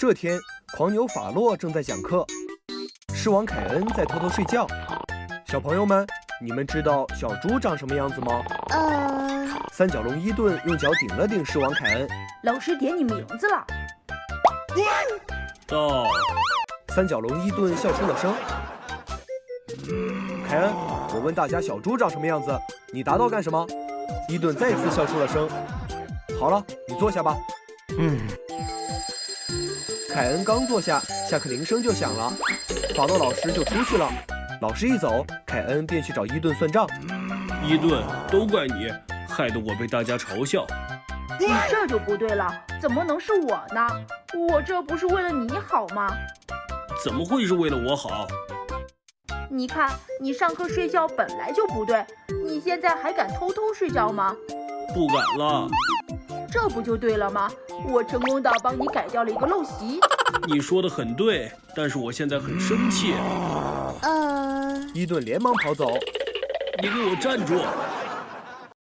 这天，狂牛法洛正在讲课，狮王凯恩在偷偷睡觉。小朋友们，你们知道小猪长什么样子吗？三角龙伊顿用脚顶了顶狮王凯恩。老师点你名字了。到。三角龙伊顿笑出了声。凯恩，我问大家小猪长什么样子，你答到干什么？伊顿再次笑出了声。好了，你坐下吧。凯恩刚坐下，下课铃声就响了，法洛老师就出去了。老师一走，凯恩便去找伊顿算账。伊顿，都怪你，害得我被大家嘲笑。你这就不对了，怎么能是我呢？我这不是为了你好吗？怎么会是为了我好？你看，你上课睡觉本来就不对，你现在还敢偷偷睡觉吗？不敢了。这不就对了吗？我成功的帮你改掉了一个陋习。你说的很对，但是我现在很生气。伊顿连忙跑走。你给我站住！